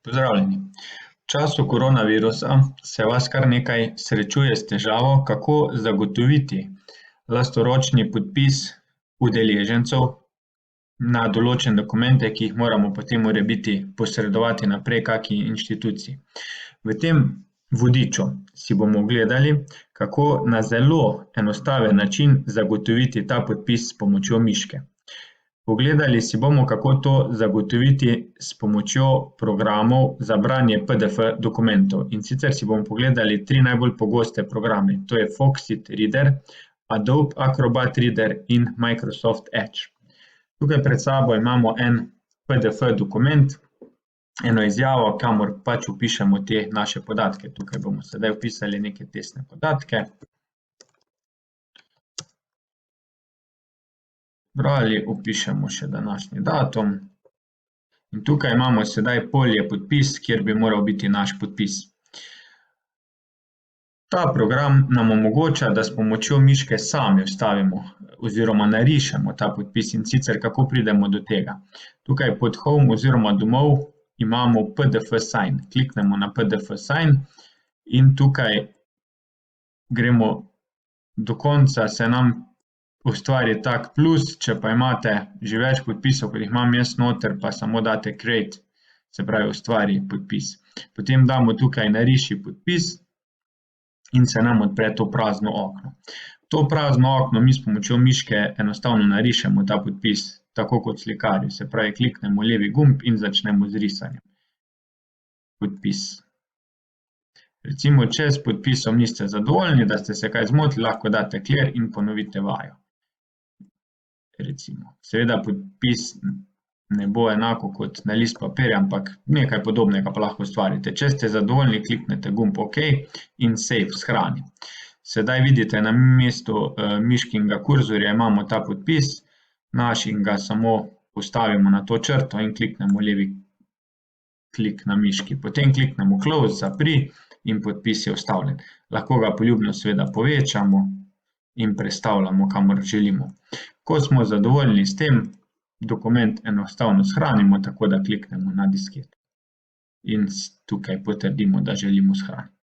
Pozdravljeni. V času koronavirusa se vas kar nekaj srečuje s težavo, kako zagotoviti lastoročni podpis udeležencev na določene dokumente, ki jih moramo potem morebiti posredovati naprej kaki inštituciji. V tem vodiču si bomo ogledali, kako na zelo enostaven način zagotoviti ta podpis s pomočjo miške. Pogledali si bomo, kako to zagotoviti s pomočjo programov za branje PDF dokumentov. In sicer si bomo pogledali 3 najbolj pogoste programe. To je Foxit Reader, Adobe Acrobat Reader in Microsoft Edge. Tukaj pred sabo imamo en PDF dokument, eno izjavo, kamor pač vpišemo te naše podatke. Tukaj bomo sedaj vpisali neke testne podatke. Ali vpišemo še današnji datum. In tukaj imamo sedaj polje podpis, kjer bi moral biti naš podpis. Ta program nam omogoča, da s pomočjo miške sami vstavimo oziroma narišemo ta podpis, in sicer kako pridemo do tega. Tukaj pod Home oziroma domov imamo PDF sign. Kliknemo na PDF sign in tukaj gremo do konca, se nam ustvari tak plus, če pa imate že več podpisov, kot jih imam jaz noter, pa samo date create, se pravi ustvari podpis. Potem damo tukaj nariši podpis in se nam odpre to prazno okno. To prazno okno mi s pomočjo miške enostavno narišemo ta podpis, tako kot slikarji, se pravi kliknemo levi gumb in začnemo z risanjem. Podpis. Recimo, če s podpisom niste zadovoljni, da ste se kaj zmotili, lahko date clear in ponovite vajo. Recimo, seveda podpis ne bo enako kot na list papirja, ampak nekaj podobnega pa lahko ustvarite. Če ste zadovoljni, kliknete gumb OK in save, shrani. Sedaj vidite, na mestu miškinega kurzorja imamo ta podpis, našega samo postavimo na to črto in kliknemo levi klik na miški. Potem kliknemo close, zapri in podpis je vstavljen. Lahko ga poljubno seveda povečamo in prestavljamo, kamor želimo. Ko smo zadovoljni s tem, dokument enostavno shranimo, tako da kliknemo na disketo in tukaj potrdimo, da želimo shraniti.